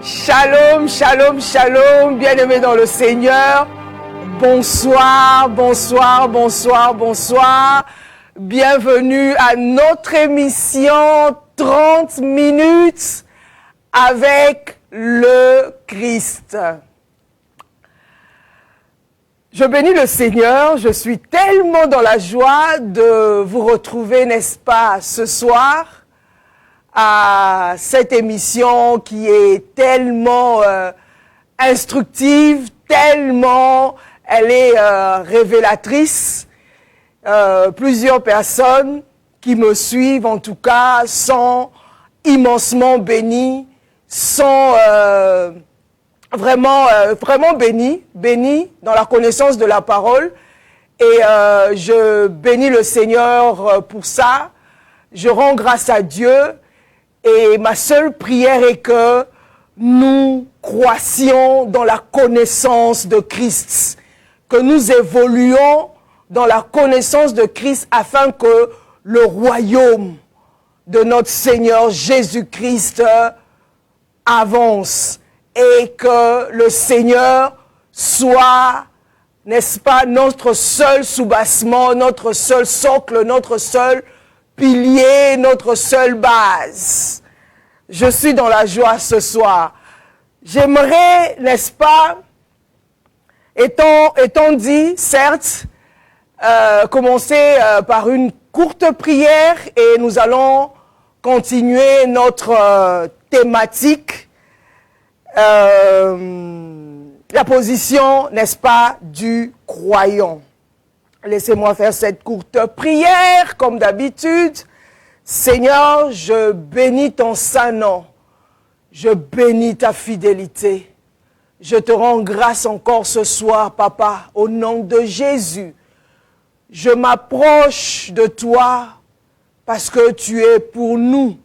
Shalom, shalom, shalom, bien-aimés dans le Seigneur. Bonsoir, bonsoir, bonsoir, bonsoir. Bienvenue à notre émission 30 minutes avec le Christ. Je bénis le Seigneur, je suis tellement dans la joie de vous retrouver, n'est-ce pas, ce soir, à cette émission qui est tellement instructive, tellement elle est révélatrice. Plusieurs personnes qui me suivent, en tout cas, sont immensement bénies, sont vraiment bénis dans la connaissance de la parole. Et je bénis le Seigneur pour ça. Je rends grâce à Dieu. Et ma seule prière est que nous croissions dans la connaissance de Christ, que nous évoluions dans la connaissance de Christ afin que le royaume de notre Seigneur Jésus-Christ avance et que le Seigneur soit, n'est-ce pas, notre seul soubassement, notre seul socle, notre seul pilier, notre seule base. Je suis dans la joie ce soir. J'aimerais, n'est-ce pas, étant dit, certes, commencer par une courte prière et nous allons continuer notre thématique, la position, n'est-ce pas, du croyant. Laissez-moi faire cette courte prière, comme d'habitude. Seigneur, je bénis ton saint nom. Je bénis ta fidélité. Je te rends grâce encore ce soir, Papa, au nom de Jésus. Je m'approche de toi parce que tu es pour nous,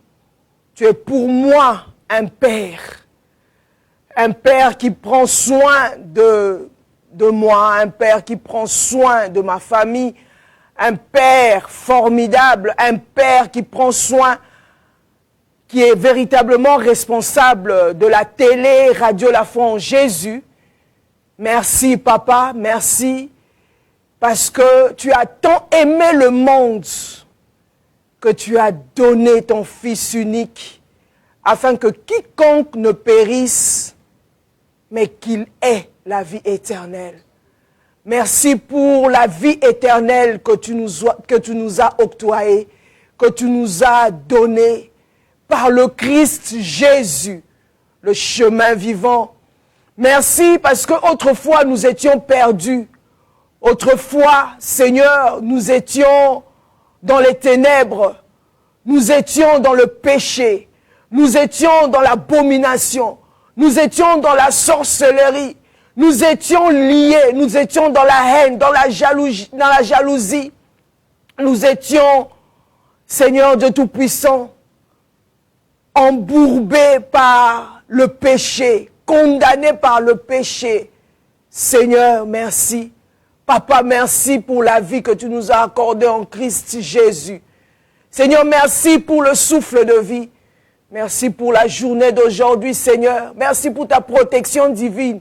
tu es pour moi un Père. Un Père qui prend soin de moi, un Père qui prend soin de ma famille, un Père formidable, un Père qui prend soin, qui est véritablement responsable de la télé, Radio La Foi en Jésus. Merci Papa, merci, parce que tu as tant aimé le monde que tu as donné ton Fils unique, afin que quiconque ne périsse, mais qu'il ait la vie éternelle. Merci pour la vie éternelle que tu nous as octroyée, que tu nous as donnée par le Christ Jésus, le chemin vivant. Merci parce que autrefois nous étions perdus. Autrefois, Seigneur, nous étions dans les ténèbres. Nous étions dans le péché. Nous étions dans l'abomination. Nous étions dans la sorcellerie. Nous étions liés, nous étions dans la haine, dans la jalousie. Nous étions, Seigneur Dieu Tout-Puissant, embourbés par le péché, condamnés par le péché. Seigneur, merci. Papa, merci pour la vie que tu nous as accordée en Christ Jésus. Seigneur, merci pour le souffle de vie. Merci pour la journée d'aujourd'hui, Seigneur. Merci pour ta protection divine.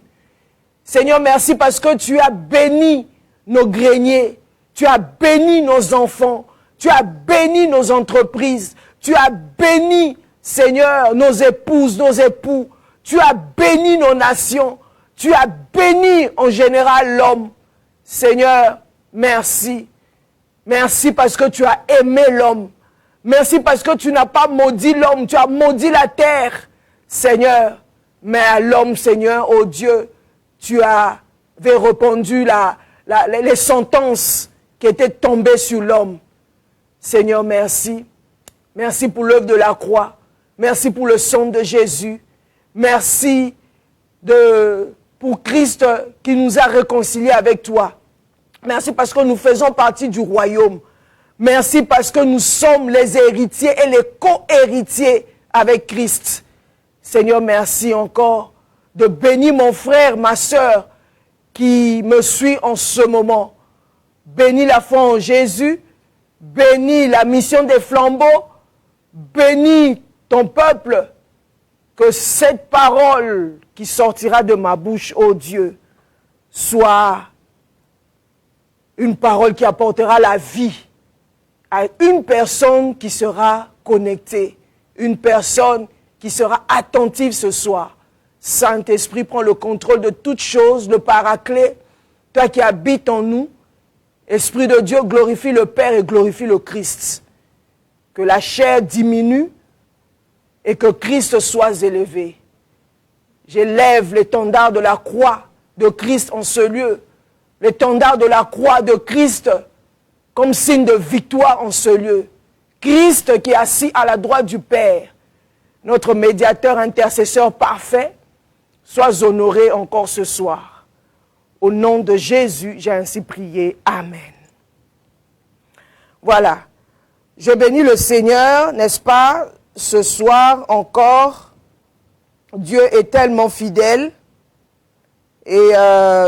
Seigneur, merci parce que tu as béni nos greniers, tu as béni nos enfants, tu as béni nos entreprises, tu as béni, Seigneur, nos épouses, nos époux, tu as béni nos nations, tu as béni en général l'homme. Seigneur, merci. Merci parce que tu as aimé l'homme. Merci parce que tu n'as pas maudit l'homme, tu as maudit la terre, Seigneur. Mais à l'homme, Seigneur, oh Dieu, tu avais répandu les sentences qui étaient tombées sur l'homme. Seigneur, merci. Merci pour l'œuvre de la croix. Merci pour le sang de Jésus. Merci pour Christ qui nous a réconciliés avec toi. Merci parce que nous faisons partie du royaume. Merci parce que nous sommes les héritiers et les co-héritiers avec Christ. Seigneur, merci encore de bénir mon frère, ma sœur qui me suit en ce moment. Bénis la foi en Jésus, bénis la mission des flambeaux, bénis ton peuple que cette parole qui sortira de ma bouche, ô Dieu, soit une parole qui apportera la vie à une personne qui sera connectée, une personne qui sera attentive ce soir. Saint-Esprit, prends le contrôle de toutes choses, le Paraclet, toi qui habites en nous. Esprit de Dieu, glorifie le Père et glorifie le Christ. Que la chair diminue et que Christ soit élevé. J'élève l'étendard de la croix de Christ en ce lieu, l'étendard de la croix de Christ comme signe de victoire en ce lieu. Christ qui est assis à la droite du Père, notre médiateur intercesseur parfait, sois honoré encore ce soir. Au nom de Jésus, j'ai ainsi prié. Amen. Voilà. Je bénis le Seigneur, n'est-ce pas, ce soir encore. Dieu est tellement fidèle. Et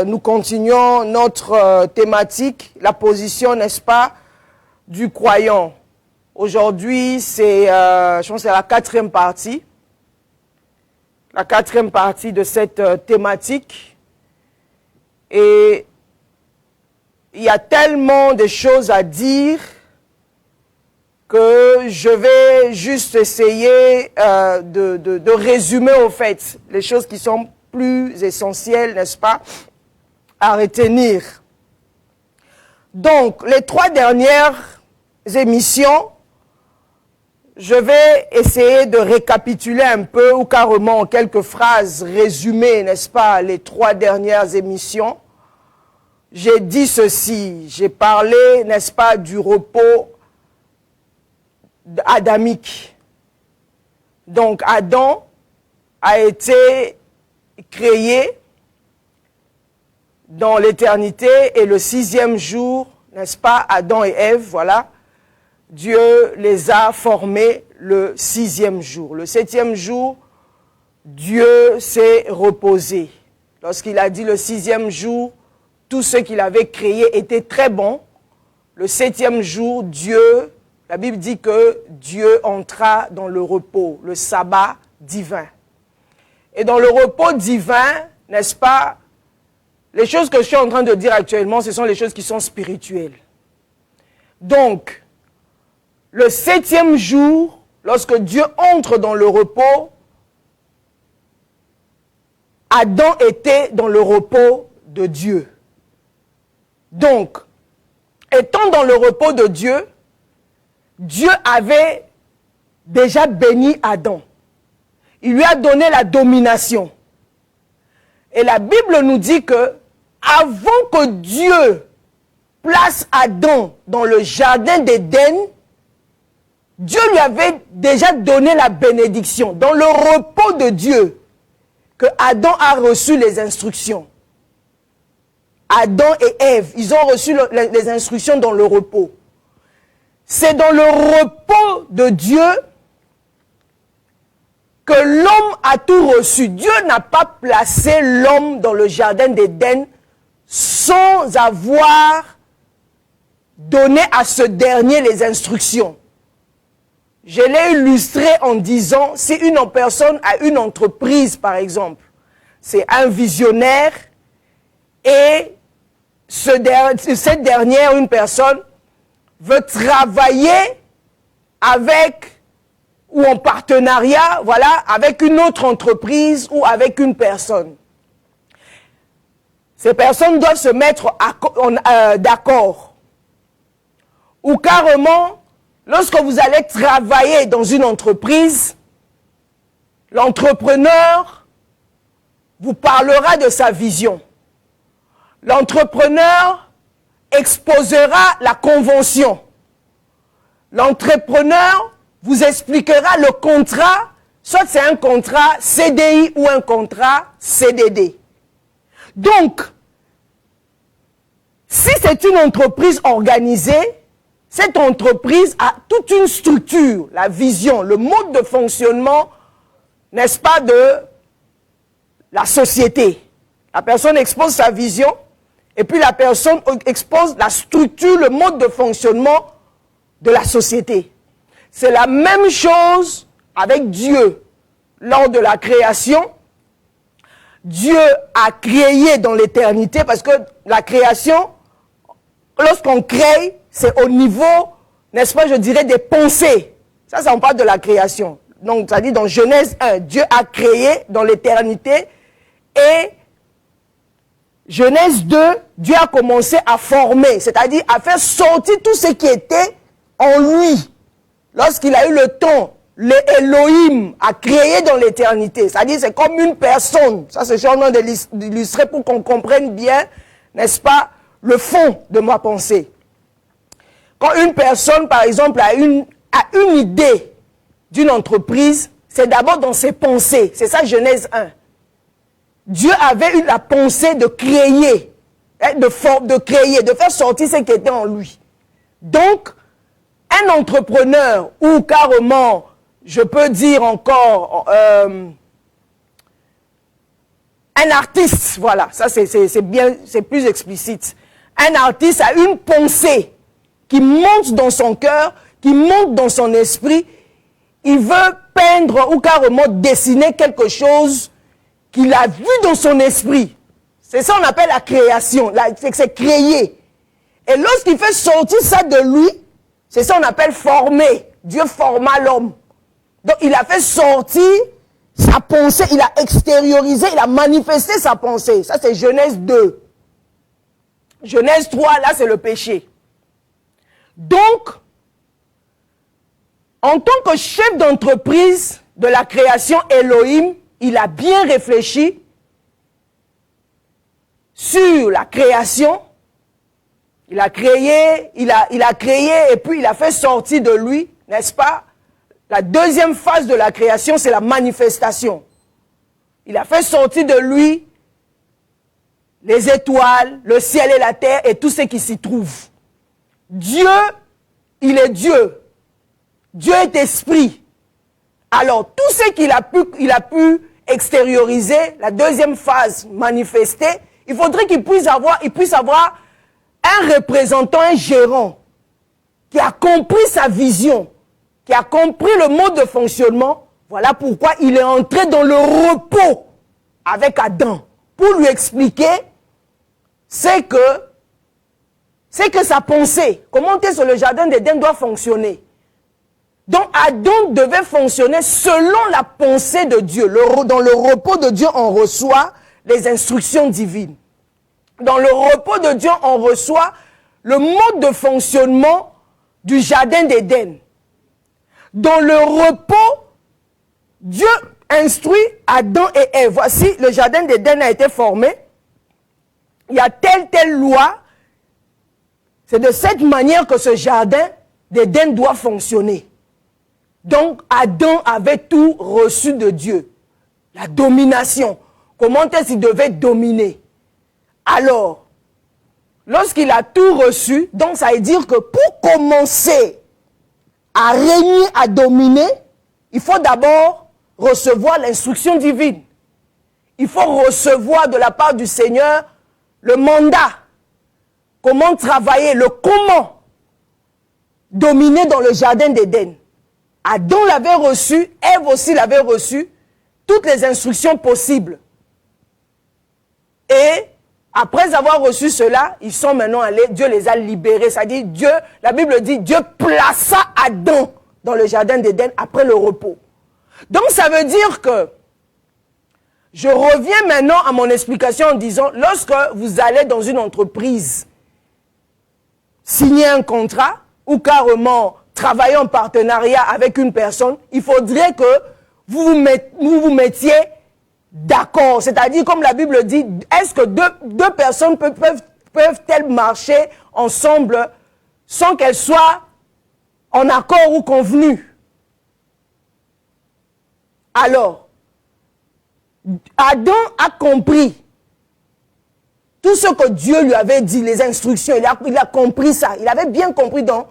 nous continuons notre thématique, la position, n'est-ce pas, du croyant. Aujourd'hui, c'est, je pense que c'est la quatrième partie de cette thématique. Et il y a tellement de choses à dire que je vais juste essayer de résumer au fait les choses qui sont plus essentielles, n'est-ce pas, à retenir. Donc, les 3 dernières émissions, je vais essayer de récapituler un peu ou carrément en quelques phrases résumer, n'est-ce pas, les 3 dernières émissions. J'ai dit ceci, j'ai parlé, n'est-ce pas, du repos adamique. Donc, Adam a été créé dans l'éternité et le 6e jour, n'est-ce pas, Adam et Ève, voilà, Dieu les a formés le 6e jour. Le 7e jour, Dieu s'est reposé. Lorsqu'il a dit le 6e jour, tout ce qu'il avait créé était très bon. Le 7e jour, Dieu, la Bible dit que Dieu entra dans le repos, le sabbat divin. Et dans le repos divin, n'est-ce pas, les choses que je suis en train de dire actuellement, ce sont les choses qui sont spirituelles. Donc, le 7e jour, lorsque Dieu entre dans le repos, Adam était dans le repos de Dieu. Donc, étant dans le repos de Dieu, Dieu avait déjà béni Adam. Il lui a donné la domination. Et la Bible nous dit que, avant que Dieu place Adam dans le jardin d'Éden, Dieu lui avait déjà donné la bénédiction. Dans le repos de Dieu, que Adam a reçu les instructions. Adam et Ève, ils ont reçu les instructions dans le repos. C'est dans le repos de Dieu que l'homme a tout reçu. Dieu n'a pas placé l'homme dans le jardin d'Éden sans avoir donné à ce dernier les instructions. Je l'ai illustré en disant, si une personne a une entreprise, par exemple, c'est un visionnaire et cette dernière, une personne, veut travailler avec ou en partenariat, voilà, avec une autre entreprise ou avec une personne. Ces personnes doivent se mettre d'accord. Ou carrément, lorsque vous allez travailler dans une entreprise, l'entrepreneur vous parlera de sa vision. L'entrepreneur exposera la convention. L'entrepreneur vous expliquera le contrat, soit c'est un contrat CDI ou un contrat CDD. Donc, si c'est une entreprise organisée, cette entreprise a toute une structure, la vision, le mode de fonctionnement, n'est-ce pas, de la société. La personne expose sa vision, et puis la personne expose la structure, le mode de fonctionnement de la société. C'est la même chose avec Dieu. lors de la création, Dieu a créé dans l'éternité, parce que la création, lorsqu'on crée, c'est au niveau, n'est-ce pas, je dirais, des pensées. Ça on parle de la création. Donc, ça dit dans Genèse 1, Dieu a créé dans l'éternité, et Genèse 2, Dieu a commencé à former, c'est-à-dire à faire sortir tout ce qui était en lui. Lorsqu'il a eu le temps, l'Élohim a créé dans l'éternité. C'est-à-dire c'est comme une personne. Ça, c'est genre d'illustrer pour qu'on comprenne bien, n'est-ce pas, le fond de ma pensée. Quand une personne, par exemple, a une idée d'une entreprise, c'est d'abord dans ses pensées. C'est ça Genèse 1. Dieu avait eu la pensée de créer, de créer, de faire sortir ce qui était en lui. Donc, un entrepreneur, ou carrément, je peux dire encore, un artiste, voilà, ça c'est bien, c'est plus explicite. Un artiste a une pensée qui monte dans son cœur, qui monte dans son esprit. Il veut peindre ou carrément dessiner quelque chose qu'il a vu dans son esprit. C'est ça qu'on appelle la création, c'est créer. Et lorsqu'il fait sortir ça de lui, c'est ça qu'on appelle former. Dieu forma l'homme. Donc il a fait sortir sa pensée, il a extériorisé, il a manifesté sa pensée. Ça c'est Genèse 2. Genèse 3, là c'est le péché. Donc, en tant que chef d'entreprise de la création Elohim, il a bien réfléchi sur la création. Il a créé et puis il a fait sortir de lui, n'est-ce pas? La deuxième phase de la création, c'est la manifestation. Il a fait sortir de lui les étoiles, le ciel et la terre et tout ce qui s'y trouve. Dieu, il est Dieu. Dieu est esprit. Alors, tout ce qu'il a pu extérioriser, la deuxième phase manifestée, il faudrait qu'il puisse avoir un représentant, un gérant, qui a compris sa vision, qui a compris le mode de fonctionnement. Voilà pourquoi il est entré dans le repos avec Adam, pour lui expliquer c'est que sa pensée, comment est-ce que le jardin d'Éden doit fonctionner. Donc Adam devait fonctionner selon la pensée de Dieu. Dans le repos de Dieu, on reçoit les instructions divines. Dans le repos de Dieu, on reçoit le mode de fonctionnement du jardin d'Éden. Dans le repos, Dieu instruit Adam et Ève. Voici, le jardin d'Éden a été formé. Il y a telle loi. C'est de cette manière que ce jardin d'Éden doit fonctionner. Donc, Adam avait tout reçu de Dieu. La domination. Comment est-ce qu'il devait dominer? Alors, lorsqu'il a tout reçu, donc ça veut dire que pour commencer à régner, à dominer, il faut d'abord recevoir l'instruction divine. Il faut recevoir de la part du Seigneur le mandat. Comment travailler, le comment dominer dans le jardin d'Éden. Adam l'avait reçu, Ève aussi l'avait reçu, toutes les instructions possibles. Et après avoir reçu cela, ils sont maintenant allés, Dieu les a libérés. C'est-à-dire, la Bible dit, Dieu plaça Adam dans le jardin d'Éden après le repos. Donc ça veut dire que, je reviens maintenant à mon explication en disant, lorsque vous allez dans une entreprise, signer un contrat, ou carrément travailler en partenariat avec une personne, il faudrait que vous vous mettiez d'accord. C'est-à-dire, comme la Bible dit, est-ce que deux personnes peuvent-elles marcher ensemble sans qu'elles soient en accord ou convenues? Alors, Adam a compris tout ce que Dieu lui avait dit, les instructions, il a compris ça. Il avait bien compris dans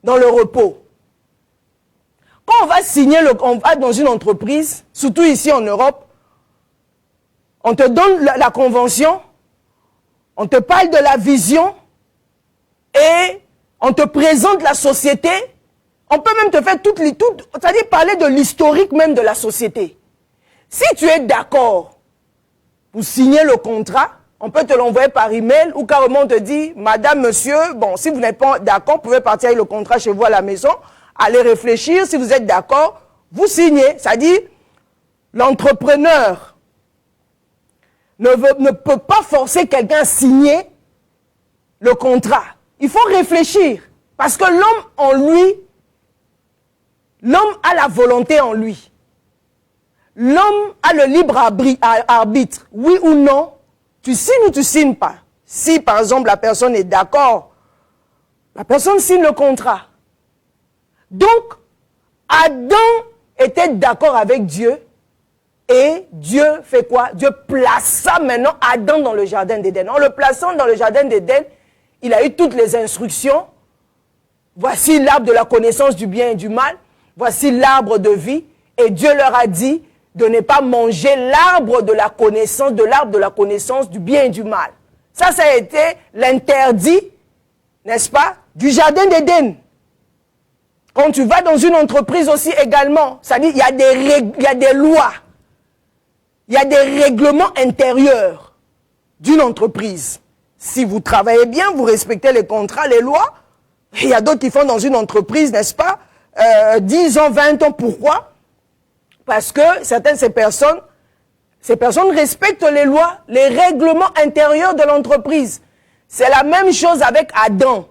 le repos. Quand on va signer, on va dans une entreprise, surtout ici en Europe, on te donne la convention, on te parle de la vision et on te présente la société. On peut même te faire c'est-à-dire parler de l'historique même de la société. Si tu es d'accord pour signer le contrat, on peut te l'envoyer par email ou carrément on te dit, madame, monsieur, bon, si vous n'êtes pas d'accord, vous pouvez partir avec le contrat chez vous à la maison, allez réfléchir, si vous êtes d'accord, vous signez. Ça dit, l'entrepreneur ne peut pas forcer quelqu'un à signer le contrat. Il faut réfléchir. Parce que l'homme en lui, l'homme a la volonté en lui. L'homme a le libre arbitre. Oui ou non, tu signes ou tu signes pas. Si par exemple la personne est d'accord, la personne signe le contrat. Donc, Adam était d'accord avec Dieu. Et Dieu fait quoi? Dieu plaça maintenant Adam dans le jardin d'Éden. En le plaçant dans le jardin d'Éden, il a eu toutes les instructions. Voici l'arbre de la connaissance du bien et du mal. Voici l'arbre de vie. Et Dieu leur a dit de ne pas manger l'arbre de la connaissance du bien et du mal. Ça a été l'interdit, n'est-ce pas, du jardin d'Éden. Quand tu vas dans une entreprise aussi également, ça dit il y a des lois. Il y a des règlements intérieurs d'une entreprise. Si vous travaillez bien, vous respectez les contrats, les lois. Il y a d'autres qui font dans une entreprise, n'est-ce pas, 10 ans, 20 ans. Pourquoi? Parce que certaines de ces personnes respectent les lois, les règlements intérieurs de l'entreprise. C'est la même chose avec Adam.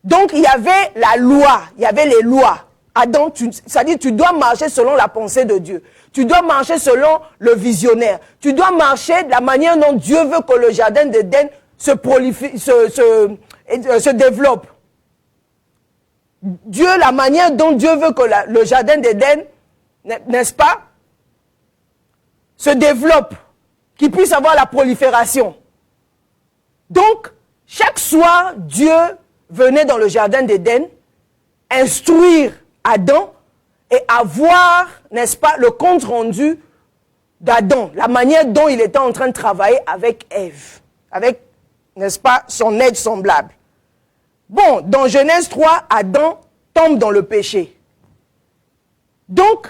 Donc, il y avait la loi, il y avait les lois. Adam, ça dit tu dois marcher selon la pensée de Dieu. Tu dois marcher selon le visionnaire. Tu dois marcher de la manière dont Dieu veut que le jardin d'Éden se développe. Dieu, la manière dont Dieu veut que le jardin d'Éden, n'est-ce pas, se développe, qu'il puisse avoir la prolifération. Donc, chaque soir, Dieu venait dans le jardin d'Éden, instruire Adam et avoir, n'est-ce pas, le compte rendu d'Adam, la manière dont il était en train de travailler avec Ève, avec, n'est-ce pas, son aide semblable. Bon, dans Genèse 3, Adam tombe dans le péché. Donc,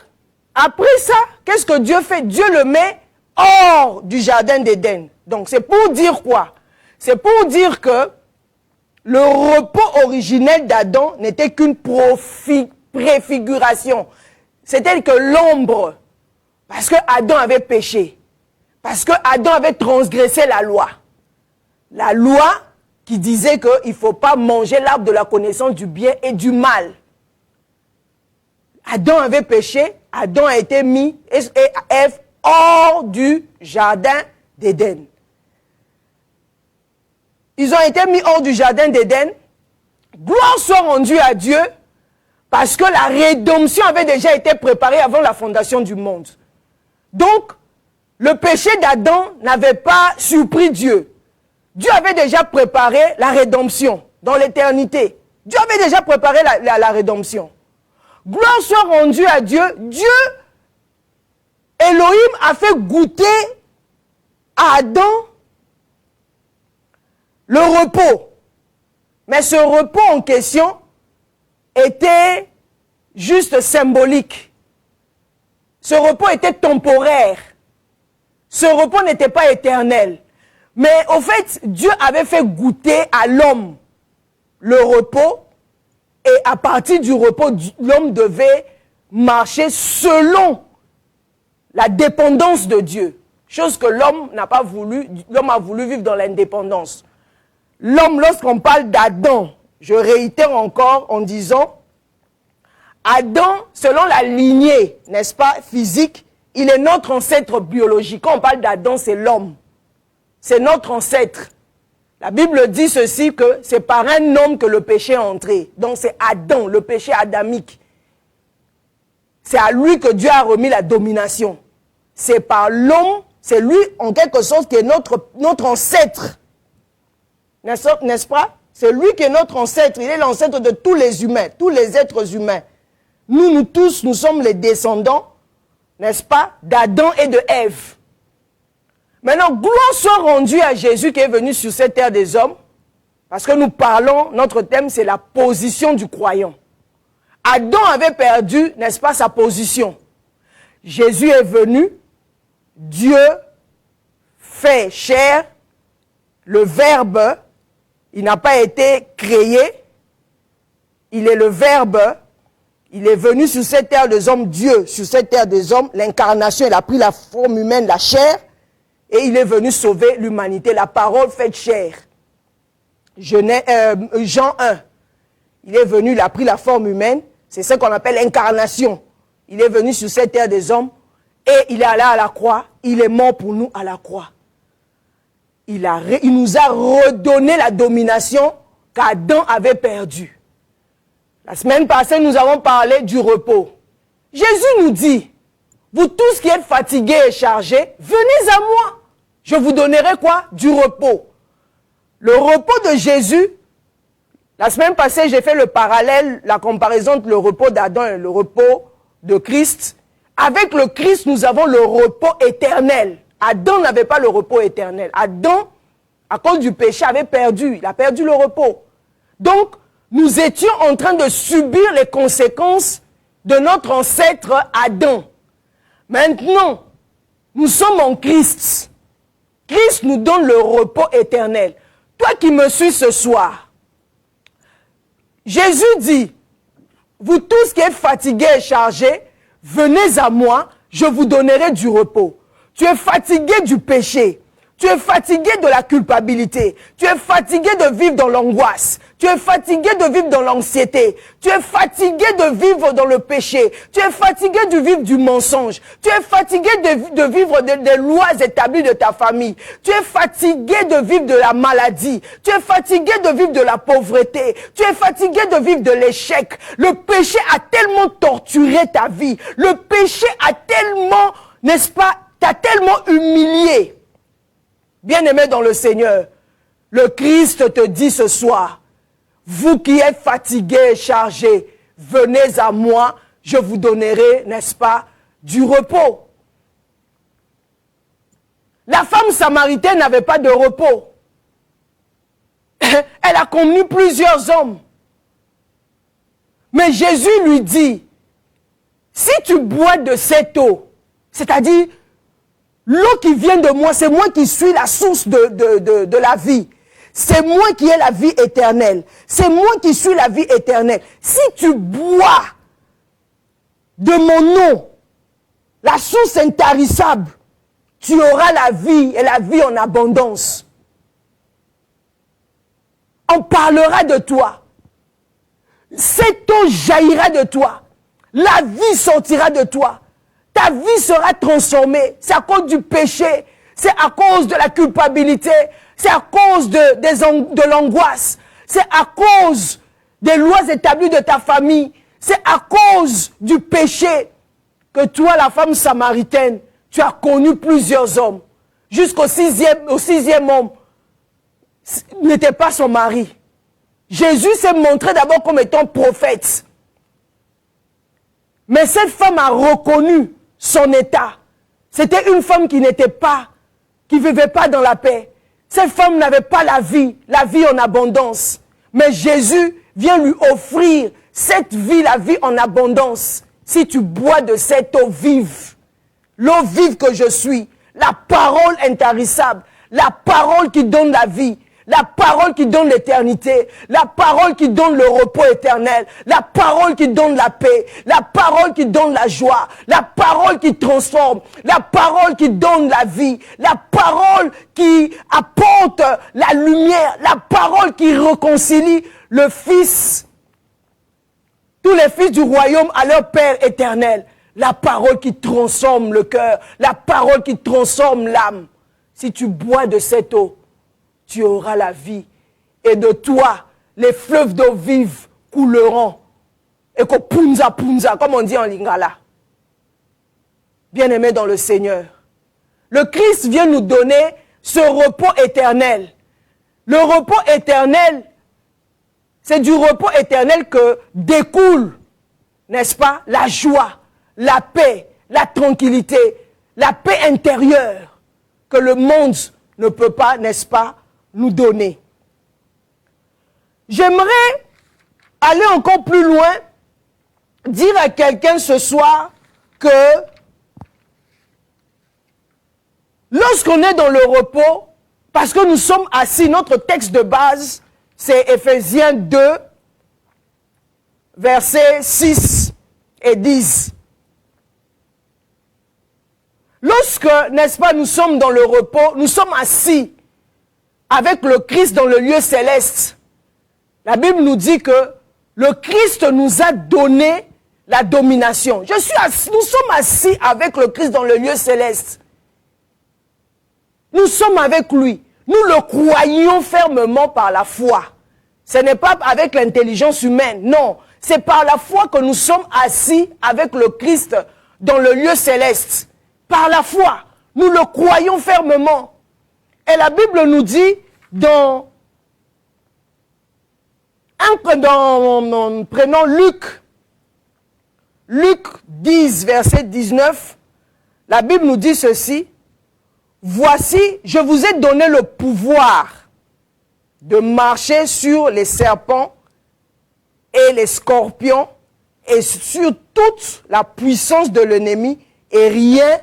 après ça, qu'est-ce que Dieu fait? Dieu le met hors du jardin d'Éden. Donc, c'est pour dire quoi? C'est pour dire que le repos originel d'Adam n'était qu'une préfiguration. C'était que l'ombre, parce que Adam avait péché, parce que Adam avait transgressé la loi. La loi qui disait qu'il ne faut pas manger l'arbre de la connaissance du bien et du mal. Adam avait péché, Adam a été mis, et Ève, hors du jardin d'Éden. Ils ont été mis hors du jardin d'Éden. Gloire soit rendue à Dieu, parce que la rédemption avait déjà été préparée avant la fondation du monde. Donc, le péché d'Adam n'avait pas surpris Dieu. Dieu avait déjà préparé la rédemption dans l'éternité. Dieu avait déjà préparé la rédemption. Gloire soit rendue à Dieu. Dieu, Elohim, a fait goûter à Adam le repos. Mais ce repos en question était juste symbolique. Ce repos était temporaire. Ce repos n'était pas éternel. Mais au fait, Dieu avait fait goûter à l'homme le repos. Et à partir du repos, l'homme devait marcher selon la dépendance de Dieu. Chose que l'homme n'a pas voulu. L'homme a voulu vivre dans l'indépendance. L'homme, lorsqu'on parle d'Adam, je réitère encore en disant, Adam, selon la lignée, n'est-ce pas, physique, il est notre ancêtre biologique. Quand on parle d'Adam, c'est l'homme. C'est notre ancêtre. La Bible dit ceci, que c'est par un homme que le péché est entré. Donc c'est Adam, le péché adamique. C'est à lui que Dieu a remis la domination. C'est par l'homme, c'est lui en quelque sorte qui est notre ancêtre. N'est-ce pas? C'est lui qui est notre ancêtre. Il est l'ancêtre de tous les humains, tous les êtres humains. Nous tous, nous sommes les descendants, n'est-ce pas, d'Adam et de Ève. Maintenant, gloire soit rendue à Jésus qui est venu sur cette terre des hommes, parce que nous parlons, notre thème, c'est la position du croyant. Adam avait perdu, n'est-ce pas, sa position. Jésus est venu, Dieu fait chair, le Verbe, il n'a pas été créé, il est le Verbe, il est venu sur cette terre des hommes, Dieu, sur cette terre des hommes, l'incarnation, il a pris la forme humaine, la chair, et il est venu sauver l'humanité, la parole faite chair. Jean 1, il est venu, il a pris la forme humaine, c'est ce qu'on appelle l'incarnation. Il est venu sur cette terre des hommes, et il est allé à la croix, il est mort pour nous à la croix. Il nous a redonné la domination qu'Adam avait perdue. La semaine passée, nous avons parlé du repos. Jésus nous dit, vous tous qui êtes fatigués et chargés, venez à moi. Je vous donnerai quoi? Du repos. Le repos de Jésus, la semaine passée, j'ai fait le parallèle, la comparaison entre le repos d'Adam et le repos de Christ. Avec le Christ, nous avons le repos éternel. Adam n'avait pas le repos éternel. Adam, à cause du péché, il a perdu le repos. Donc, nous étions en train de subir les conséquences de notre ancêtre Adam. Maintenant, nous sommes en Christ. Christ nous donne le repos éternel. Toi qui me suis ce soir, Jésus dit, vous tous qui êtes fatigués et chargés, venez à moi, je vous donnerai du repos. Tu es fatigué du péché. Tu es fatigué de la culpabilité. Tu es fatigué de vivre dans l'angoisse. Tu es fatigué de vivre dans l'anxiété. Tu es fatigué de vivre dans le péché. Tu es fatigué de vivre du mensonge. Tu es fatigué de vivre des lois établies de ta famille. Tu es fatigué de vivre de la maladie. Tu es fatigué de vivre de la pauvreté. Tu es fatigué de vivre de l'échec. Le péché a tellement torturé ta vie. Le péché a tellement, n'est-ce pas, t'a tellement humilié. Bien-aimé dans le Seigneur, le Christ te dit ce soir, vous qui êtes fatigués et chargés, venez à moi, je vous donnerai, n'est-ce pas, du repos. La femme samaritaine n'avait pas de repos. Elle a connu plusieurs hommes. Mais Jésus lui dit, si tu bois de cette eau, c'est-à-dire l'eau qui vient de moi, c'est moi qui suis la source de la vie. C'est moi qui ai la vie éternelle. C'est moi qui suis la vie éternelle. Si tu bois de mon eau, la source intarissable, tu auras la vie et la vie en abondance. On parlera de toi. Cette eau jaillira de toi. La vie sortira de toi. Ta vie sera transformée. C'est à cause du péché. C'est à cause de la culpabilité. C'est à cause de l'angoisse. C'est à cause des lois établies de ta famille. C'est à cause du péché que toi, la femme samaritaine, tu as connu plusieurs hommes. Jusqu'au sixième homme n'était pas son mari. Jésus s'est montré d'abord comme étant prophète. Mais cette femme a reconnu son état. C'était une femme qui vivait pas dans la paix. Cette femme n'avait pas la vie en abondance. Mais Jésus vient lui offrir cette vie, la vie en abondance. Si tu bois de cette eau vive, l'eau vive que je suis, la parole intarissable, la parole qui donne la vie, la parole qui donne l'éternité, la parole qui donne le repos éternel, la parole qui donne la paix, la parole qui donne la joie, la parole qui transforme, la parole qui donne la vie, la parole qui apporte la lumière, la parole qui réconcilie le Fils, tous les fils du royaume à leur Père éternel, la parole qui transforme le cœur, la parole qui transforme l'âme. Si tu bois de cette eau, tu auras la vie. Et de toi, les fleuves d'eau vive couleront. Et que punza punza, comme on dit en lingala. Bien-aimés dans le Seigneur, le Christ vient nous donner ce repos éternel. Le repos éternel, c'est du repos éternel que découle, n'est-ce pas, la joie, la paix, la tranquillité, la paix intérieure que le monde ne peut pas, n'est-ce pas, nous donner. J'aimerais aller encore plus loin, dire à quelqu'un ce soir que lorsqu'on est dans le repos, parce que nous sommes assis, notre texte de base, c'est Éphésiens 2, versets 6 et 10. Lorsque, n'est-ce pas, nous sommes dans le repos, nous sommes assis avec le Christ dans le lieu céleste. La Bible nous dit que le Christ nous a donné la domination. Nous sommes assis avec le Christ dans le lieu céleste. Nous sommes avec lui. Nous le croyons fermement par la foi. Ce n'est pas avec l'intelligence humaine, non. C'est par la foi que nous sommes assis avec le Christ dans le lieu céleste. Par la foi, nous le croyons fermement. Et la Bible nous dit prenons Luc 10, verset 19, la Bible nous dit ceci: voici, je vous ai donné le pouvoir de marcher sur les serpents et les scorpions et sur toute la puissance de l'ennemi, et rien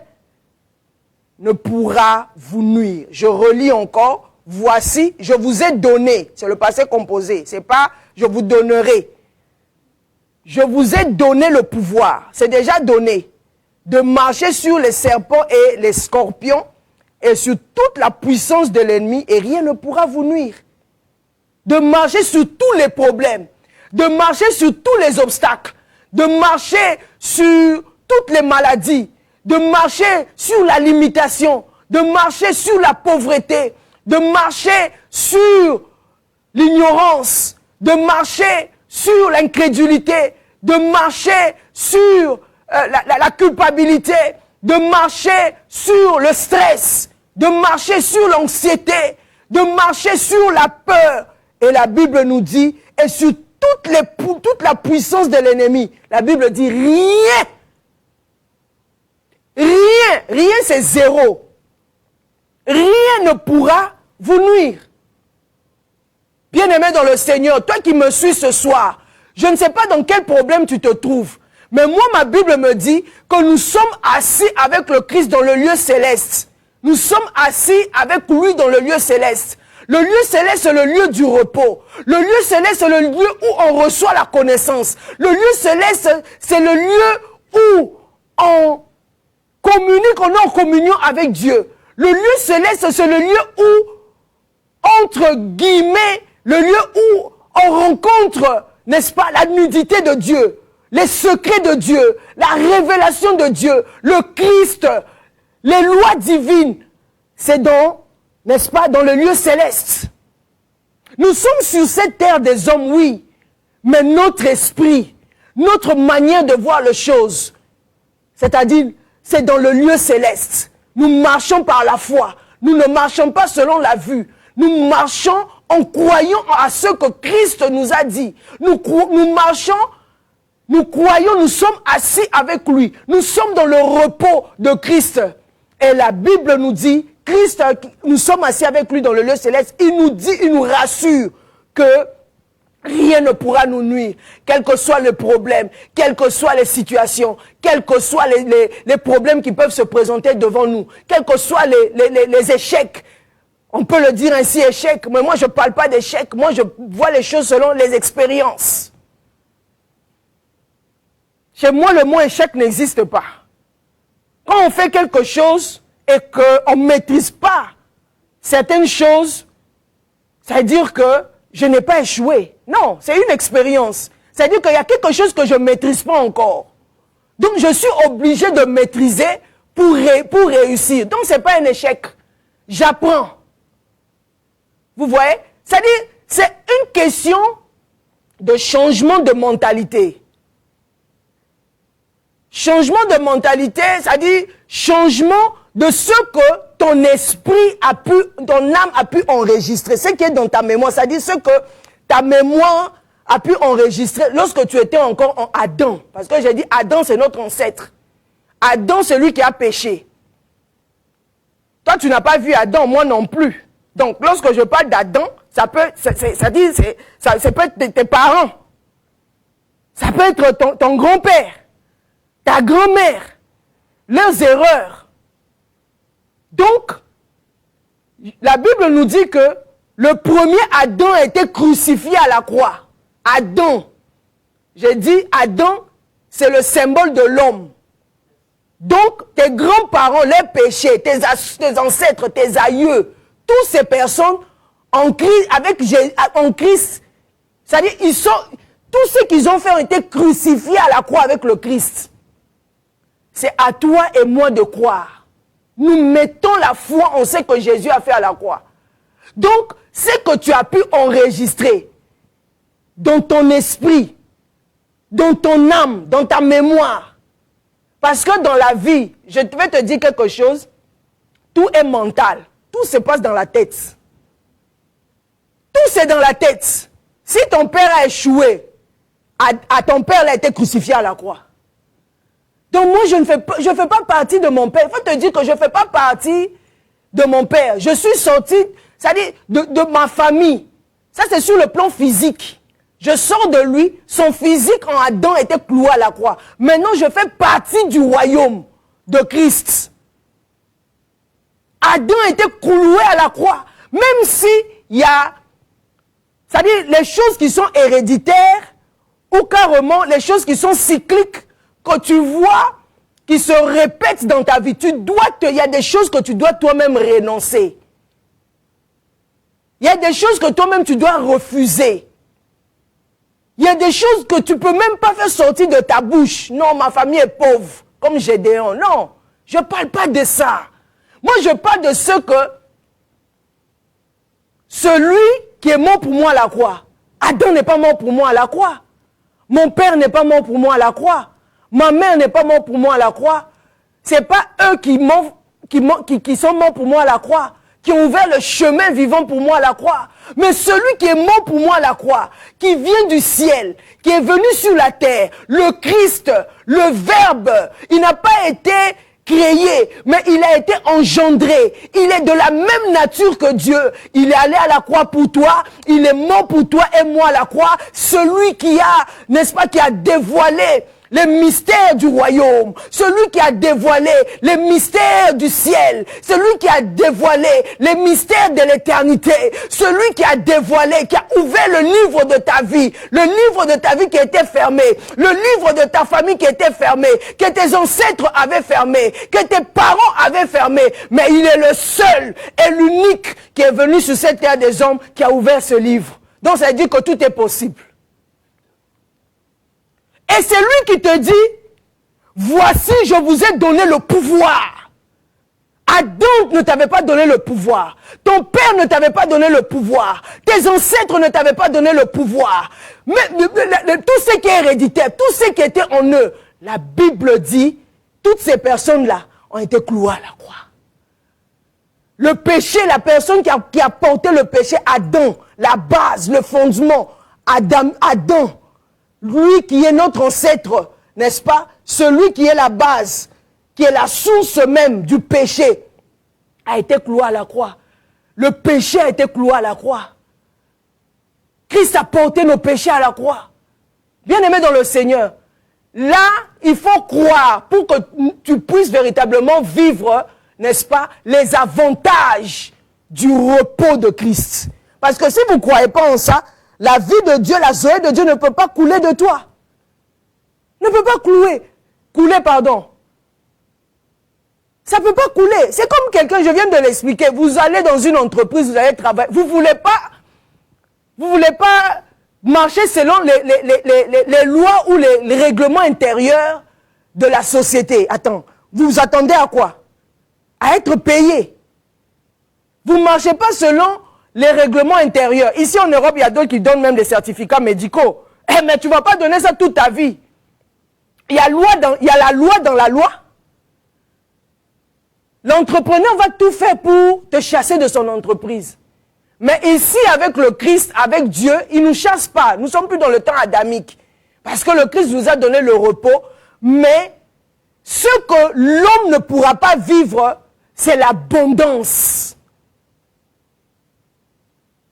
ne pourra vous nuire. Je relis encore. Voici, je vous ai donné. C'est le passé composé. C'est pas je vous donnerai. Je vous ai donné le pouvoir. C'est déjà donné. De marcher sur les serpents et les scorpions et sur toute la puissance de l'ennemi, et rien ne pourra vous nuire. De marcher sur tous les problèmes. De marcher sur tous les obstacles. De marcher sur toutes les maladies. De marcher sur la limitation, de marcher sur la pauvreté, de marcher sur l'ignorance, de marcher sur l'incrédulité, de marcher sur la culpabilité, de marcher sur le stress, de marcher sur l'anxiété, de marcher sur la peur. Et la Bible nous dit, et sur toute la puissance de l'ennemi, la Bible dit rien c'est zéro. Rien ne pourra vous nuire. Bien-aimé dans le Seigneur, toi qui me suis ce soir, je ne sais pas dans quel problème tu te trouves, mais moi ma Bible me dit que nous sommes assis avec le Christ dans le lieu céleste. Nous sommes assis avec lui dans le lieu céleste. Le lieu céleste, c'est le lieu du repos. Le lieu céleste, c'est le lieu où on reçoit la connaissance. Le lieu céleste, c'est le lieu où on communique, on est en communion avec Dieu. Le lieu céleste, c'est le lieu où, entre guillemets, le lieu où on rencontre, n'est-ce pas, la nudité de Dieu, les secrets de Dieu, la révélation de Dieu, le Christ, les lois divines. C'est n'est-ce pas, dans le lieu céleste. Nous sommes sur cette terre des hommes, oui, mais notre esprit, notre manière de voir les choses, c'est-à-dire, c'est dans le lieu céleste. Nous marchons par la foi. Nous ne marchons pas selon la vue. Nous marchons en croyant à ce que Christ nous a dit. Nous marchons, nous croyons, nous sommes assis avec lui. Nous sommes dans le repos de Christ. Et la Bible nous dit, Christ, nous sommes assis avec lui dans le lieu céleste. Il nous dit, il nous rassure que rien ne pourra nous nuire, quels que soient les problèmes, quelles que soient les situations, quels que soient les problèmes qui peuvent se présenter devant nous, quels que soient les échecs. On peut le dire ainsi, échec, mais moi je ne parle pas d'échec, moi je vois les choses selon les expériences. Chez moi, le mot échec n'existe pas. Quand on fait quelque chose et qu'on ne maîtrise pas certaines choses, ça veut dire que je n'ai pas échoué. Non, c'est une expérience. C'est-à-dire qu'il y a quelque chose que je ne maîtrise pas encore. Donc, je suis obligé de maîtriser pour réussir. Donc, ce n'est pas un échec. J'apprends. Vous voyez? C'est-à-dire, c'est une question de changement de mentalité. Changement de mentalité, c'est-à-dire changement de ce que ton esprit a pu, ton âme a pu enregistrer. Ce qui est dans ta mémoire, c'est-à-dire ce que ta mémoire a pu enregistrer lorsque tu étais encore en Adam. Parce que j'ai dit, Adam, c'est notre ancêtre. Adam, c'est lui qui a péché. Toi, tu n'as pas vu Adam, moi non plus. Donc, lorsque je parle d'Adam, ça peut être tes parents. Ça peut être ton grand-père, ta grand-mère, leurs erreurs. Donc, La Bible nous dit que le premier Adam a été crucifié à la croix. Adam. J'ai dit Adam, c'est le symbole de l'homme. Donc, tes grands-parents, leurs péchés, tes ancêtres, tes aïeux, toutes ces personnes en Christ, c'est-à-dire, tous ceux qu'ils ont fait ont été crucifiés à la croix avec le Christ. C'est à toi et moi de croire. Nous mettons la foi en ce que Jésus a fait à la croix. Donc, ce que tu as pu enregistrer dans ton esprit, dans ton âme, dans ta mémoire. Parce que dans la vie, je vais te dire quelque chose, tout est mental. Tout se passe dans la tête. Tout c'est dans la tête. Si ton père a échoué, à ton père il a été crucifié à la croix. Donc moi je ne fais pas partie de mon père. Il faut te dire que je ne fais pas partie de mon père. Je suis sorti, c'est-à-dire de ma famille. Ça c'est sur le plan physique. Je sors de lui, son physique en Adam était cloué à la croix. Maintenant je fais partie du royaume de Christ. Adam était cloué à la croix. Même si il y a, c'est-à-dire les choses qui sont héréditaires, ou carrément les choses qui sont cycliques, que tu vois, qui se répètent dans ta vie, il y a des choses que tu dois toi-même renoncer. Il y a des choses que toi-même tu dois refuser. Il y a des choses que tu ne peux même pas faire sortir de ta bouche. Non, ma famille est pauvre, comme Gédéon. Non, je ne parle pas de ça. Moi, je parle de ce que celui qui est mort pour moi à la croix. Adam n'est pas mort pour moi à la croix. Mon père n'est pas mort pour moi à la croix. Ma mère n'est pas morte pour moi à la croix. Ce n'est pas eux qui sont morts pour moi à la croix, qui ont ouvert le chemin vivant pour moi à la croix. Mais celui qui est mort pour moi à la croix, qui vient du ciel, qui est venu sur la terre, le Christ, le Verbe, il n'a pas été créé, mais il a été engendré. Il est de la même nature que Dieu. Il est allé à la croix pour toi. Il est mort pour toi et moi à la croix. Celui qui a, n'est-ce pas, qui a dévoilé les mystères du royaume, celui qui a dévoilé les mystères du ciel, celui qui a dévoilé les mystères de l'éternité, celui qui a dévoilé, qui a ouvert le livre de ta vie, le livre de ta vie qui était fermé, le livre de ta famille qui était fermé, que tes ancêtres avaient fermé, que tes parents avaient fermé, mais il est le seul et l'unique qui est venu sur cette terre des hommes qui a ouvert ce livre. Donc ça dit que tout est possible. Et c'est lui qui te dit, voici, je vous ai donné le pouvoir. Adam ne t'avait pas donné le pouvoir. Ton père ne t'avait pas donné le pouvoir. Tes ancêtres ne t'avaient pas donné le pouvoir. Mais tout ce qui est héréditaire, tout ce qui était en eux, la Bible dit, toutes ces personnes-là ont été clouées à la croix. Le péché, la personne qui a porté le péché, Adam, la base, le fondement, Adam, lui qui est notre ancêtre, n'est-ce pas? Celui qui est la base, qui est la source même du péché, a été cloué à la croix. Le péché a été cloué à la croix. Christ a porté nos péchés à la croix. Bien-aimé dans le Seigneur, là, il faut croire pour que tu puisses véritablement vivre, n'est-ce pas, les avantages du repos de Christ. Parce que si vous ne croyez pas en ça, la vie de Dieu, la zoé de Dieu ne peut pas couler de toi. Ne peut pas couler, pardon. Ça ne peut pas couler. C'est comme quelqu'un, je viens de l'expliquer, vous allez dans une entreprise, vous allez travailler, vous voulez pas marcher selon les lois ou les règlements intérieurs de la société. Attends, vous vous attendez à quoi? À être payé. Vous ne marchez pas selon les règlements intérieurs. Ici en Europe, il y a d'autres qui donnent même des certificats médicaux. Mais tu ne vas pas donner ça toute ta vie. Il y a la loi dans la loi. L'entrepreneur va tout faire pour te chasser de son entreprise. Mais ici, avec le Christ, avec Dieu, il ne nous chasse pas. Nous ne sommes plus dans le temps adamique. Parce que le Christ nous a donné le repos. Mais ce que l'homme ne pourra pas vivre, c'est l'abondance.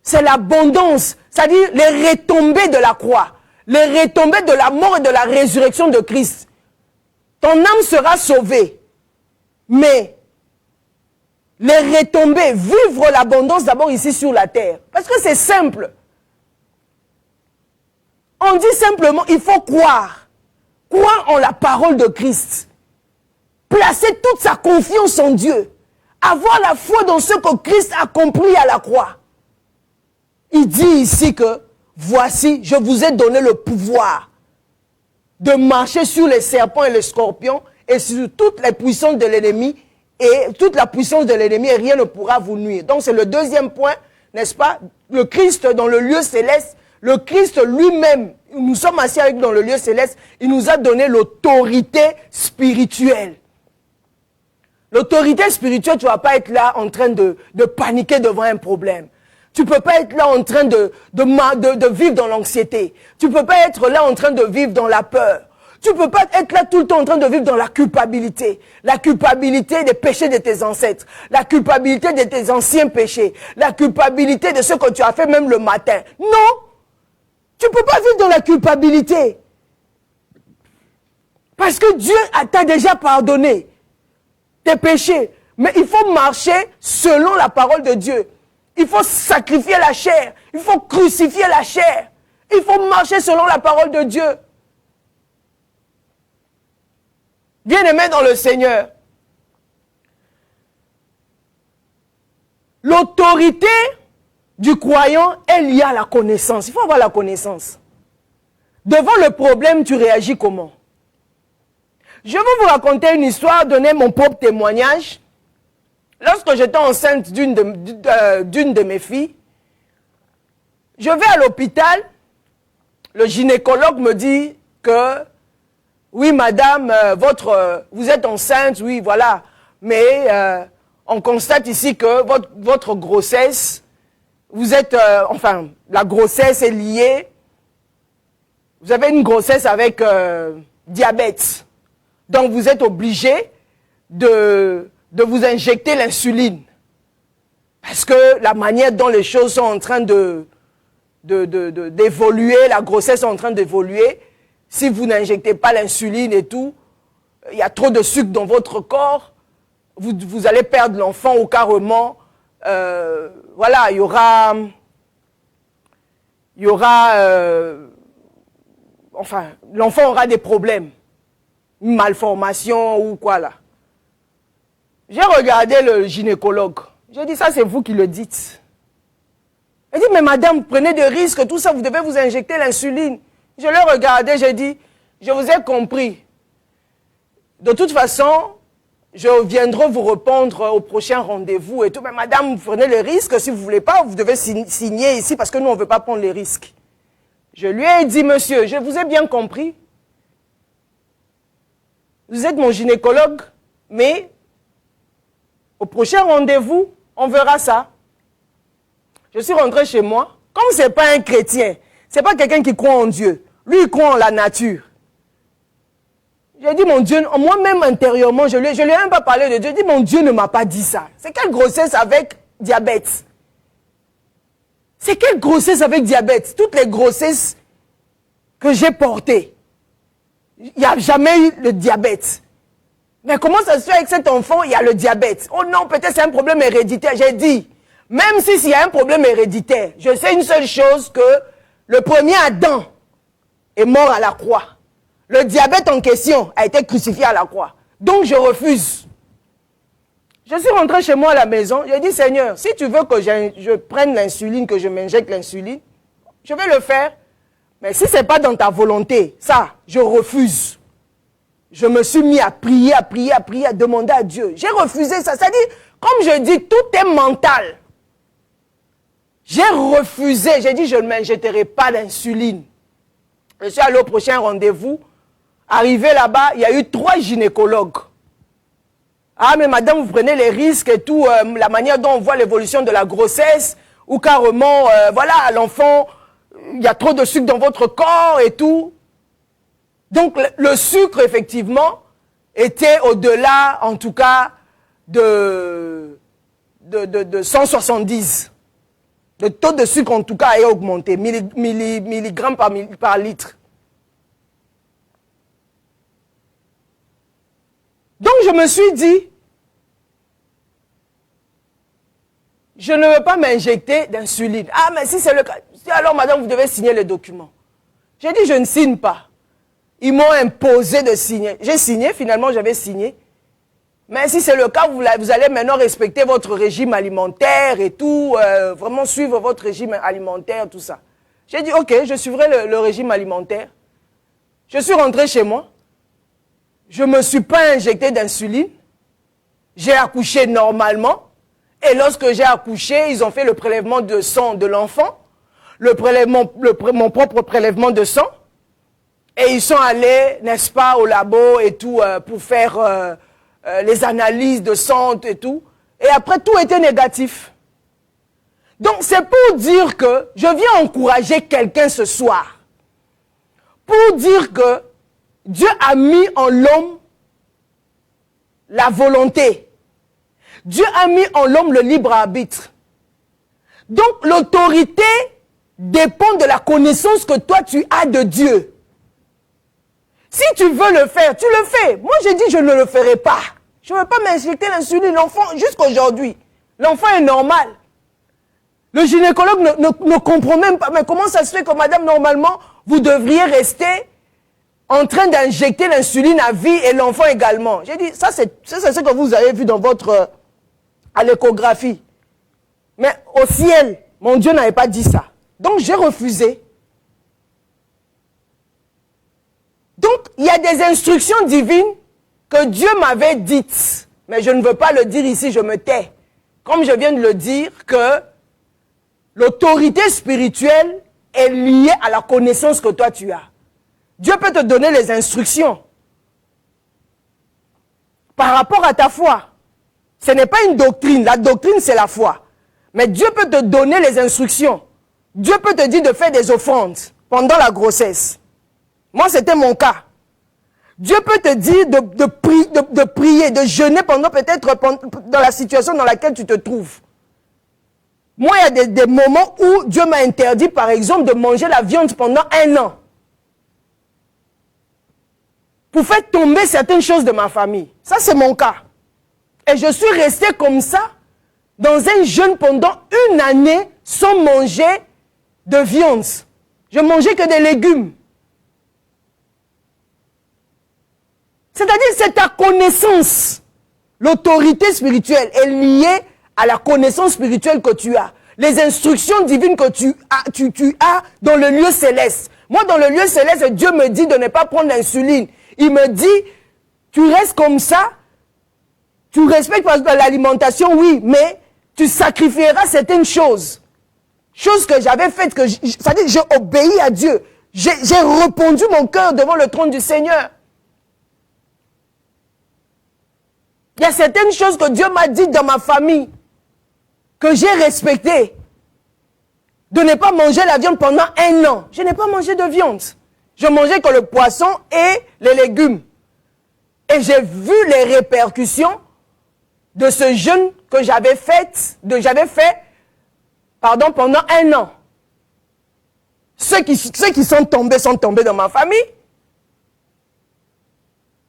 C'est l'abondance, c'est-à-dire les retombées de la croix, les retombées de la mort et de la résurrection de Christ. Ton âme sera sauvée, mais les retombées, vivre l'abondance d'abord ici sur la terre. Parce que c'est simple. On dit simplement, il faut croire. Croire en la parole de Christ. Placer toute sa confiance en Dieu. Avoir la foi dans ce que Christ a accompli à la croix. Il dit ici que, voici, je vous ai donné le pouvoir de marcher sur les serpents et les scorpions et sur toutes les puissances de l'ennemi et toute la puissance de l'ennemi et rien ne pourra vous nuire. Donc c'est le deuxième point, n'est-ce pas? Le Christ dans le lieu céleste, le Christ lui-même, nous sommes assis avec lui dans le lieu céleste, il nous a donné l'autorité spirituelle. L'autorité spirituelle, tu ne vas pas être là en train de paniquer devant un problème. Tu ne peux pas être là en train de vivre dans l'anxiété. Tu ne peux pas être là en train de vivre dans la peur. Tu ne peux pas être là tout le temps en train de vivre dans la culpabilité. La culpabilité des péchés de tes ancêtres. La culpabilité de tes anciens péchés. La culpabilité de ce que tu as fait même le matin. Non! Tu ne peux pas vivre dans la culpabilité. Parce que Dieu t'a déjà pardonné tes péchés. Mais il faut marcher selon la parole de Dieu. Il faut sacrifier la chair. Il faut crucifier la chair. Il faut marcher selon la parole de Dieu. Bien-aimés dans le Seigneur, l'autorité du croyant est liée à la connaissance. Il faut avoir la connaissance. Devant le problème, tu réagis comment? Je vais vous raconter une histoire, donner mon propre témoignage. Lorsque j'étais enceinte d'une de mes filles, je vais à l'hôpital, le gynécologue me dit que, oui madame, vous êtes enceinte, oui voilà, mais on constate ici que votre grossesse, la grossesse est liée, vous avez une grossesse avec diabète, donc vous êtes obligé de vous injecter l'insuline. Parce que la manière dont les choses sont en train d'évoluer, la grossesse est en train d'évoluer, si vous n'injectez pas l'insuline et tout, il y a trop de sucre dans votre corps, vous allez perdre l'enfant ou carrément, voilà, il y aura l'enfant aura des problèmes, une malformation ou quoi là. J'ai regardé le gynécologue. J'ai dit, ça c'est vous qui le dites. Il dit, mais madame, prenez des risques, tout ça, vous devez vous injecter l'insuline. Je l'ai regardé, j'ai dit, je vous ai compris. De toute façon, je viendrai vous répondre au prochain rendez-vous et tout. Mais madame, vous prenez les risques, si vous ne voulez pas, vous devez signer ici parce que nous, on ne veut pas prendre les risques. Je lui ai dit, monsieur, je vous ai bien compris. Vous êtes mon gynécologue, mais au prochain rendez-vous, on verra ça. Je suis rentré chez moi. Comme ce n'est pas un chrétien, ce n'est pas quelqu'un qui croit en Dieu. Lui, il croit en la nature. J'ai dit, mon Dieu, moi-même intérieurement, je lui ai même pas parlé de Dieu. J'ai dit, mon Dieu ne m'a pas dit ça. C'est quelle grossesse avec diabète? C'est quelle grossesse avec diabète? Toutes les grossesses que j'ai portées, il n'y a jamais eu le diabète. Mais comment ça se fait avec cet enfant, il y a le diabète? Oh non, peut-être c'est un problème héréditaire. J'ai dit, même s'il y a un problème héréditaire, je sais une seule chose, que le premier Adam est mort à la croix. Le diabète en question a été crucifié à la croix. Donc je refuse. Je suis rentré chez moi à la maison. J'ai dit, Seigneur, si tu veux que je prenne l'insuline, que je m'injecte l'insuline, je vais le faire. Mais si ce n'est pas dans ta volonté, ça, je refuse. Je me suis mis à prier, à demander à Dieu. J'ai refusé ça. C'est-à-dire, comme je dis, tout est mental. J'ai refusé. J'ai dit, je ne m'injecterai pas d'insuline. Je suis allé au prochain rendez-vous. Arrivé là-bas, il y a eu 3 gynécologues. Ah, mais madame, vous prenez les risques et tout, la manière dont on voit l'évolution de la grossesse, ou carrément, voilà, l'enfant, il y a trop de sucre dans votre corps et tout. Donc, le sucre, effectivement, était au-delà, en tout cas, de 170. Le taux de sucre, en tout cas, est augmenté, milligrammes par litre. Donc, je me suis dit, je ne veux pas m'injecter d'insuline. Ah, mais si c'est le cas, alors madame, vous devez signer les documents. J'ai dit, je ne signe pas. Ils m'ont imposé de signer. J'ai signé, finalement j'avais signé. Mais si c'est le cas, vous allez maintenant respecter votre régime alimentaire et tout, vraiment suivre votre régime alimentaire, tout ça. J'ai dit, ok, je suivrai le régime alimentaire. Je suis rentré chez moi. Je ne me suis pas injecté d'insuline. J'ai accouché normalement. Et lorsque j'ai accouché, ils ont fait le prélèvement de sang de l'enfant, mon propre prélèvement de sang. Et ils sont allés, n'est-ce pas, au labo et tout, pour faire les analyses de sang et tout. Et après, tout était négatif. Donc, c'est pour dire que je viens encourager quelqu'un ce soir. Pour dire que Dieu a mis en l'homme la volonté. Dieu a mis en l'homme le libre arbitre. Donc, l'autorité dépend de la connaissance que toi, tu as de Dieu. Si tu veux le faire, tu le fais. Moi, j'ai dit, je ne le ferai pas. Je ne veux pas m'injecter l'insuline. L'enfant, jusqu'aujourd'hui, l'enfant est normal. Le gynécologue ne comprend même pas. Mais comment ça se fait que, madame, normalement, vous devriez rester en train d'injecter l'insuline à vie et l'enfant également. J'ai dit, ça c'est ce que vous avez vu dans votre... à l'échographie. Mais au ciel, mon Dieu n'avait pas dit ça. Donc j'ai refusé. Donc il y a des instructions divines que Dieu m'avait dites. Mais je ne veux pas le dire ici, je me tais. Comme je viens de le dire, que l'autorité spirituelle est liée à la connaissance que toi tu as. Dieu peut te donner les instructions par rapport à ta foi. Ce n'est pas une doctrine. La doctrine, c'est la foi. Mais Dieu peut te donner les instructions. Dieu peut te dire de faire des offrandes pendant la grossesse. Moi, c'était mon cas. Dieu peut te dire de prier, de jeûner pendant peut-être dans la situation dans laquelle tu te trouves. Moi, il y a des moments où Dieu m'a interdit, par exemple, de manger la viande pendant 1 an. Pour faire tomber certaines choses de ma famille. Ça, c'est mon cas. Et je suis resté comme ça, dans un jeûne pendant 1 année, sans manger de viande. Je mangeais que des légumes. C'est-à-dire, c'est ta connaissance. L'autorité spirituelle est liée à la connaissance spirituelle que tu as. Les instructions divines que tu as dans le lieu céleste. Moi, dans le lieu céleste, Dieu me dit de ne pas prendre l'insuline. Il me dit, tu restes comme ça, tu respectes l'alimentation, oui, mais tu sacrifieras certaines choses. Choses que j'avais faites, c'est-à-dire j'ai obéi à Dieu. J'ai répondu mon cœur devant le trône du Seigneur. Il y a certaines choses que Dieu m'a dites dans ma famille, que j'ai respectées. De ne pas manger la viande pendant 1 an. Je n'ai pas mangé de viande. Je mangeais que le poisson et les légumes. Et j'ai vu les répercussions de ce jeûne que j'avais fait pendant 1 an. Ceux qui sont tombés dans ma famille.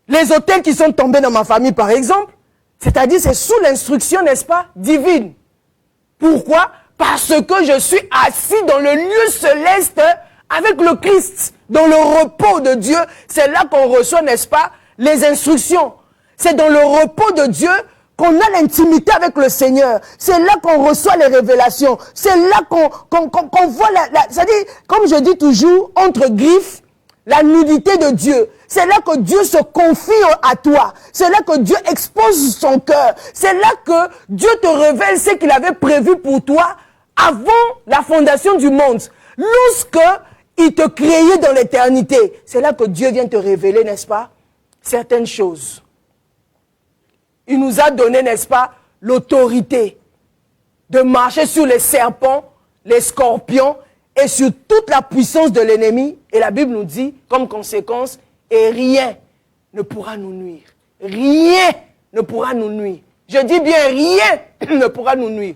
Les hôtels qui sont tombés dans ma famille, par exemple. C'est-à-dire, c'est sous l'instruction, n'est-ce pas, divine. Pourquoi? Parce que je suis assis dans le lieu céleste avec le Christ, dans le repos de Dieu. C'est là qu'on reçoit, n'est-ce pas, les instructions. C'est dans le repos de Dieu qu'on a l'intimité avec le Seigneur. C'est là qu'on reçoit les révélations. C'est là qu'on voit c'est-à-dire, comme je dis toujours, entre griffes, la nudité de Dieu. C'est là que Dieu se confie à toi. C'est là que Dieu expose son cœur. C'est là que Dieu te révèle ce qu'il avait prévu pour toi avant la fondation du monde. Lorsque il te créait dans l'éternité, c'est là que Dieu vient te révéler, n'est-ce pas, certaines choses. Il nous a donné, n'est-ce pas, l'autorité de marcher sur les serpents, les scorpions et sur toute la puissance de l'ennemi. Et la Bible nous dit, comme conséquence, et rien ne pourra nous nuire. Rien ne pourra nous nuire. Je dis bien, rien ne pourra nous nuire.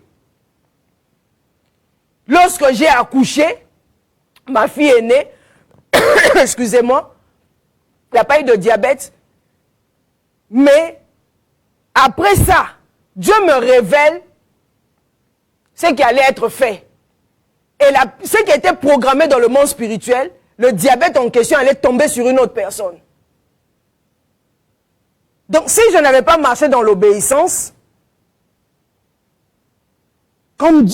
Lorsque j'ai accouché, ma fille est née, excusez-moi, il n'y a pas eu de diabète, mais après ça, Dieu me révèle ce qui allait être fait. Et ce qui était programmé dans le monde spirituel, le diabète en question allait tomber sur une autre personne. Donc si je n'avais pas marché dans l'obéissance, comme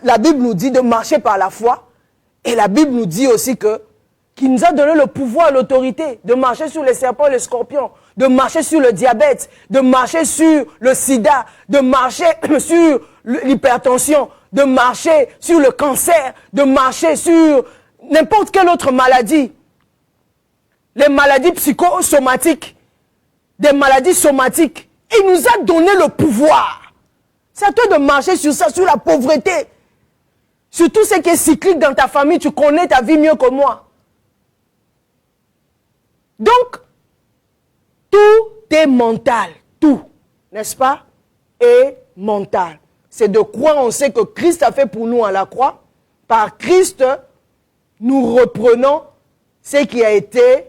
la Bible nous dit de marcher par la foi, et la Bible nous dit aussi qu'il nous a donné le pouvoir, l'autorité de marcher sur les serpents et les scorpions, de marcher sur le diabète, de marcher sur le sida, de marcher sur l'hypertension, de marcher sur le cancer, de marcher sur n'importe quelle autre maladie. Les maladies psychosomatiques, des maladies somatiques. Il nous a donné le pouvoir. C'est à toi de marcher sur ça, sur la pauvreté. Sur tout ce qui est cyclique dans ta famille, tu connais ta vie mieux que moi. Donc, tout est mental. Tout, n'est-ce pas, est mental. C'est de quoi on sait que Christ a fait pour nous à la croix. Par Christ, nous reprenons ce qui a été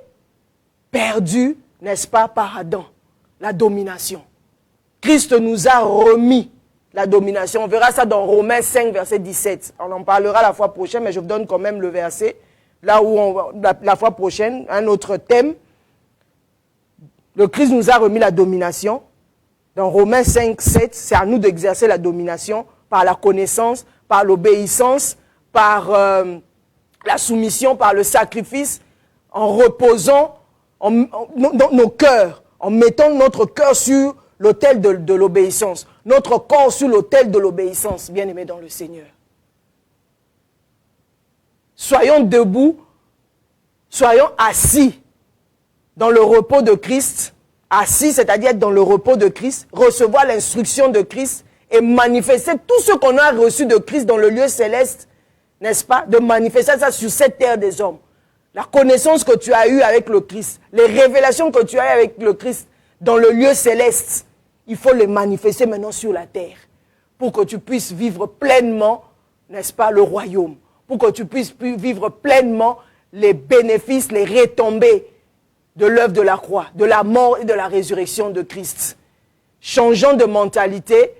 perdu, n'est-ce pas, par Adam. La domination. Christ nous a remis la domination. On verra ça dans Romains 5, verset 17. On en parlera la fois prochaine, mais je vous donne quand même le verset. Là où la fois prochaine, un autre thème. Le Christ nous a remis la domination. Dans Romains 5, 7, c'est à nous d'exercer la domination par la connaissance, par l'obéissance, par la soumission, par le sacrifice, en reposant nos cœurs, en mettant notre cœur sur l'autel de l'obéissance, notre corps sur l'autel de l'obéissance, bien-aimés dans le Seigneur. Soyons debout, soyons assis dans le repos de Christ, assis, c'est-à-dire être dans le repos de Christ, recevoir l'instruction de Christ et manifester tout ce qu'on a reçu de Christ dans le lieu céleste, n'est-ce pas? De manifester ça sur cette terre des hommes. La connaissance que tu as eue avec le Christ, les révélations que tu as eues avec le Christ dans le lieu céleste, il faut les manifester maintenant sur la terre pour que tu puisses vivre pleinement, n'est-ce pas, le royaume, pour que tu puisses vivre pleinement les bénéfices, les retombées de l'œuvre de la croix, de la mort et de la résurrection de Christ. Changeons de mentalité,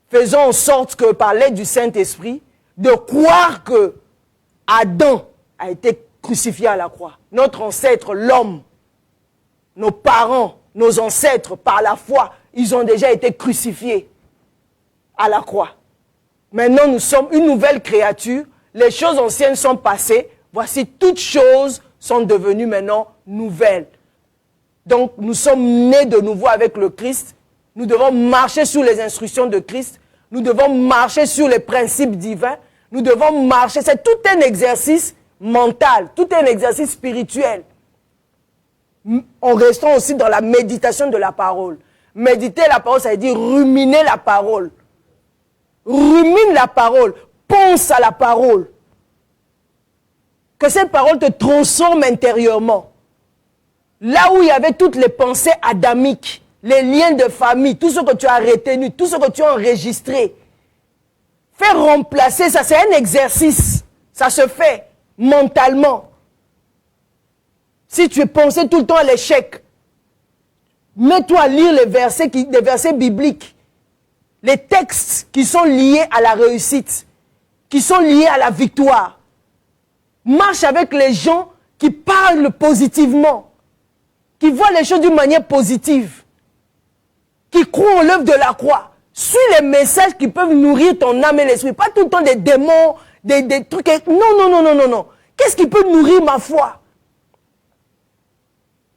faisons en sorte que par l'aide du Saint-Esprit, de croire que Adam a été crucifié à la croix. Notre ancêtre, l'homme, nos parents, nos ancêtres, par la foi, ils ont déjà été crucifiés à la croix. Maintenant, nous sommes une nouvelle créature. Les choses anciennes sont passées. Voici, toutes choses sont devenues maintenant nouvelles. Donc, nous sommes nés de nouveau avec le Christ. Nous devons marcher sur les instructions de Christ. Nous devons marcher sur les principes divins. Nous devons marcher. C'est tout un exercice mental, tout un exercice spirituel. En restant aussi dans la méditation de la parole. Méditer la parole, ça veut dire ruminer la parole. Rumine la parole. Pense à la parole. Que cette parole te transforme intérieurement. Là où il y avait toutes les pensées adamiques, les liens de famille, tout ce que tu as retenu, tout ce que tu as enregistré. Faire remplacer ça, c'est un exercice. Ça se fait mentalement. Si tu pensais tout le temps à l'échec, mets-toi à lire les versets bibliques, les textes qui sont liés à la réussite, qui sont liés à la victoire. Marche avec les gens qui parlent positivement, qui voient les choses d'une manière positive, qui croient en l'œuvre de la croix. Suis les messages qui peuvent nourrir ton âme et l'esprit. Pas tout le temps des démons, des trucs. Non. Qu'est-ce qui peut nourrir ma foi?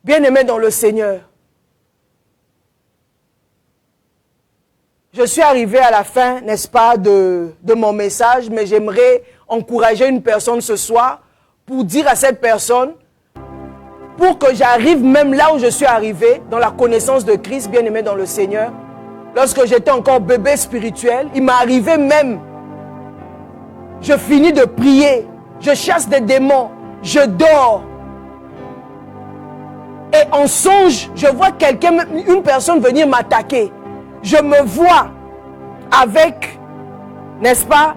Bien-aimé dans le Seigneur, je suis arrivé à la fin, n'est-ce pas, de mon message, mais j'aimerais encourager une personne ce soir pour dire à cette personne, pour que j'arrive même là où je suis arrivé, dans la connaissance de Christ, bien-aimé dans le Seigneur, lorsque j'étais encore bébé spirituel, il m'est arrivé même, je finis de prier, je chasse des démons, je dors. Et en songe, je vois une personne venir m'attaquer. Je me vois avec, n'est-ce pas,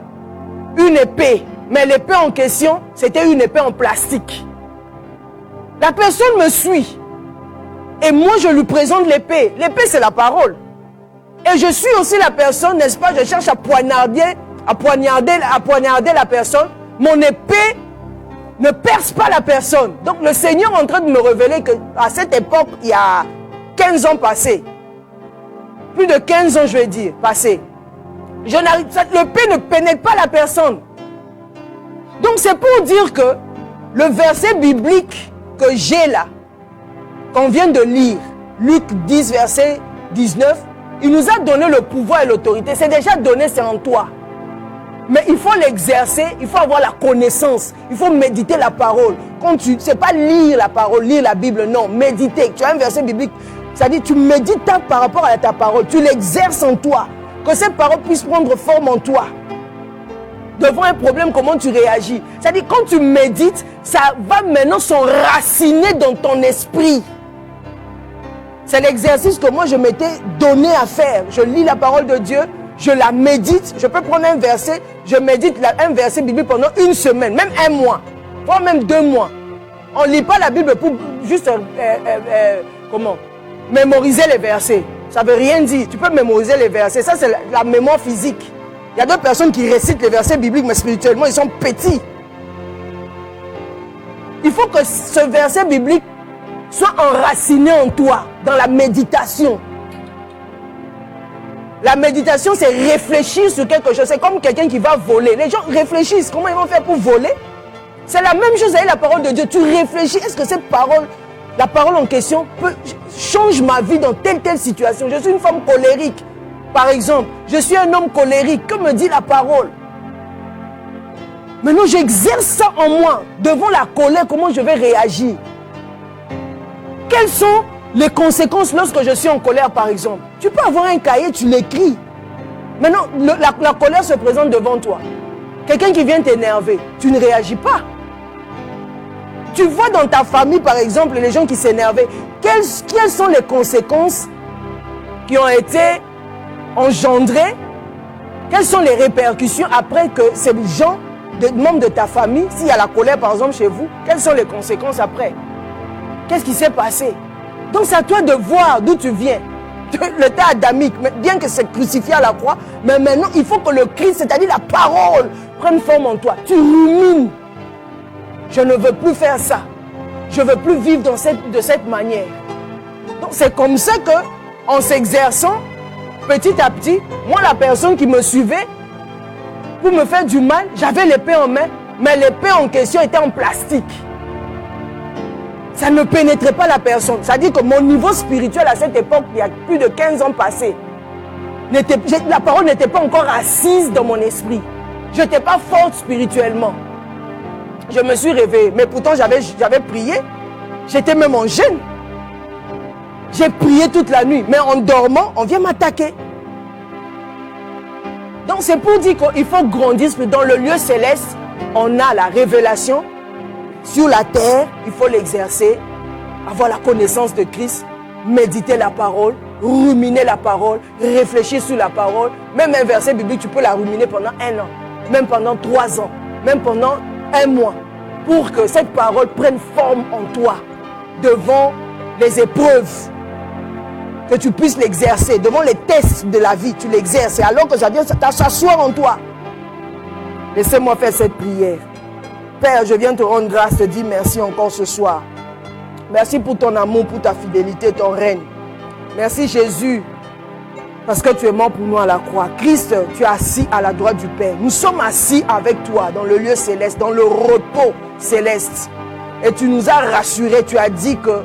une épée. Mais l'épée en question, c'était une épée en plastique. La personne me suit. Et moi, je lui présente l'épée. L'épée, c'est la parole. Et je suis aussi la personne, n'est-ce pas, je cherche à poignarder la personne. Mon épée ne perce pas la personne. Donc le Seigneur est en train de me révéler qu'à cette époque, il y a 15 ans passés, plus de 15 ans je vais dire, passés, l'épée ne pénètre pas la personne. Donc c'est pour dire que le verset biblique que j'ai là, qu'on vient de lire, Luc 10, verset 19, il nous a donné le pouvoir et l'autorité. C'est déjà donné, c'est en toi. Mais il faut l'exercer, il faut avoir la connaissance, il faut méditer la parole. C'est pas lire la parole, lire la Bible, non, méditer. Tu as un verset biblique, ça dit tu médites par rapport à ta parole, tu l'exerces en toi, que cette parole puisse prendre forme en toi. Devant un problème, comment tu réagis? C'est-à-dire quand tu médites, ça va maintenant s'enraciner dans ton esprit. C'est l'exercice que moi je m'étais donné à faire. Je lis la parole de Dieu, je la médite. Je peux prendre un verset, je médite un verset biblique pendant une semaine, même un mois, voire même 2 mois. On ne lit pas la Bible pour juste mémoriser les versets. Ça ne veut rien dire. Tu peux mémoriser les versets. Ça, c'est la mémoire physique. Il y a d'autres personnes qui récitent les versets bibliques, mais spirituellement, ils sont petits. Il faut que ce verset biblique soit enraciné en toi, dans la méditation. La méditation, c'est réfléchir sur quelque chose. C'est comme quelqu'un qui va voler. Les gens réfléchissent. Comment ils vont faire pour voler? C'est la même chose avec la parole de Dieu. Tu réfléchis. Est-ce que cette parole, la parole en question, change ma vie dans telle situation? Je suis une femme colérique, par exemple. Je suis un homme colérique. Que me dit la parole? Maintenant, j'exerce ça en moi. Devant la colère, comment je vais réagir? Quelles sont les conséquences lorsque je suis en colère, par exemple? Tu peux avoir un cahier, tu l'écris. Maintenant, la colère se présente devant toi. Quelqu'un qui vient t'énerver, tu ne réagis pas. Tu vois dans ta famille, par exemple, les gens qui s'énervaient. Quelles sont les conséquences qui ont été engendrées? Quelles sont les répercussions après que ces gens, membres de ta famille, s'il y a la colère, par exemple, chez vous, quelles sont les conséquences après? Qu'est-ce qui s'est passé? Donc c'est à toi de voir d'où tu viens. Le temps adamique, bien que c'est crucifié à la croix, mais maintenant il faut que le Christ, c'est-à-dire la parole, prenne forme en toi. Tu rumines. Je ne veux plus faire ça. Je ne veux plus vivre de cette manière. Donc c'est comme ça que, en s'exerçant, petit à petit, moi la personne qui me suivait, pour me faire du mal, j'avais l'épée en main, mais l'épée en question était en plastique. Ça ne pénétrait pas la personne. Ça dit que mon niveau spirituel à cette époque, il y a plus de 15 ans passés, la parole n'était pas encore assise dans mon esprit. Je n'étais pas forte spirituellement. Je me suis réveillée, mais pourtant j'avais prié. J'étais même en jeûne. J'ai prié toute la nuit, mais en dormant, on vient m'attaquer. Donc c'est pour dire qu'il faut grandir dans le lieu céleste. On a la révélation. Sur la terre, il faut l'exercer, avoir la connaissance de Christ, méditer la parole, ruminer la parole, réfléchir sur la parole. Même un verset biblique, tu peux la ruminer pendant 1 an, même pendant 3 ans, même pendant 1 mois, pour que cette parole prenne forme en toi, devant les épreuves, que tu puisses l'exercer, devant les tests de la vie, tu l'exerces, et alors que ça vient s'asseoir en toi. Laissez-moi faire cette prière. Père, je viens te rendre grâce, te dire merci encore ce soir. Merci pour ton amour, pour ta fidélité, ton règne. Merci Jésus, parce que tu es mort pour nous à la croix. Christ, tu es assis à la droite du Père. Nous sommes assis avec toi dans le lieu céleste, dans le repos céleste. Et tu nous as rassurés, tu as dit que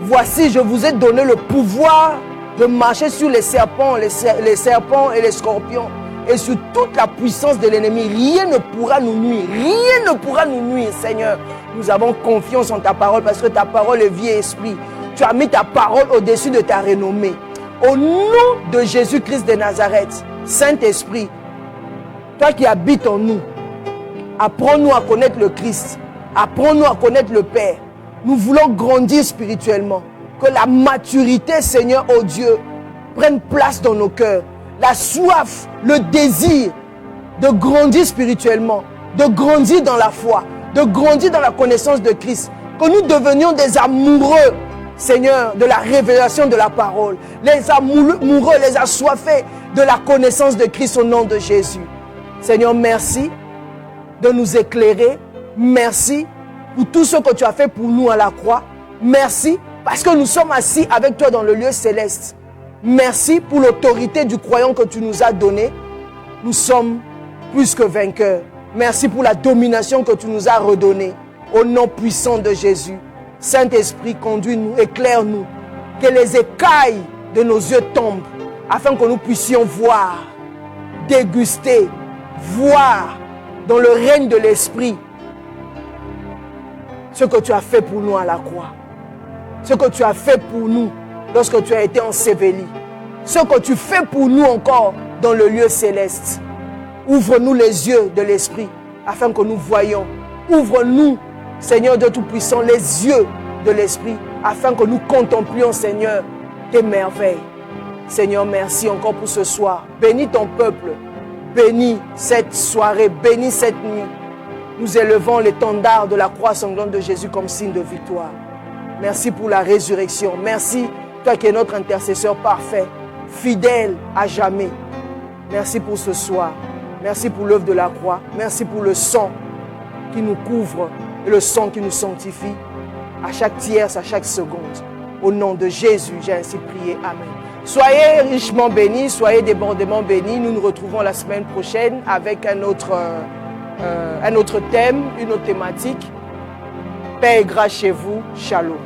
voici, je vous ai donné le pouvoir de marcher sur les serpents et les scorpions. Et sur toute la puissance de l'ennemi, rien ne pourra nous nuire. Rien ne pourra nous nuire, Seigneur. Nous avons confiance en ta parole parce que ta parole est vie et esprit. Tu as mis ta parole au-dessus de ta renommée. Au nom de Jésus-Christ de Nazareth, Saint-Esprit, toi qui habites en nous, apprends-nous à connaître le Christ. Apprends-nous à connaître le Père. Nous voulons grandir spirituellement. Que la maturité, Seigneur, oh Dieu, prenne place dans nos cœurs. La soif, le désir de grandir spirituellement, de grandir dans la foi, de grandir dans la connaissance de Christ. Que nous devenions des amoureux Seigneur, de la révélation de la parole. Les amoureux, les assoiffés de la connaissance de Christ au nom de Jésus. Seigneur, merci de nous éclairer. Merci pour tout ce que tu as fait pour nous à la croix. Merci parce que nous sommes assis avec toi dans le lieu céleste. Merci pour l'autorité du croyant que tu nous as donnée. Nous sommes plus que vainqueurs. Merci pour la domination que tu nous as redonnée. Au nom puissant de Jésus. Saint-Esprit, conduis-nous, éclaire-nous. Que les écailles de nos yeux tombent afin que nous puissions voir, déguster, voir dans le règne de l'Esprit ce que tu as fait pour nous à la croix. Ce que tu as fait pour nous lorsque tu as été enseveli. Ce que tu fais pour nous encore dans le lieu céleste. Ouvre-nous les yeux de l'Esprit afin que nous voyions. Ouvre-nous, Seigneur de Tout-Puissant, les yeux de l'Esprit afin que nous contemplions, Seigneur, tes merveilles. Seigneur, merci encore pour ce soir. Bénis ton peuple. Bénis cette soirée. Bénis cette nuit. Nous élevons l'étendard de la croix sanglante de Jésus comme signe de victoire. Merci pour la résurrection. Merci, toi qui es notre intercesseur parfait, fidèle à jamais. Merci pour ce soir. Merci pour l'œuvre de la croix. Merci pour le sang qui nous couvre et le sang qui nous sanctifie à chaque tierce, à chaque seconde. Au nom de Jésus, j'ai ainsi prié. Amen. Soyez richement bénis, soyez débordément bénis. Nous nous retrouvons la semaine prochaine avec un autre thème, une autre thématique. Paix et grâce chez vous. Shalom.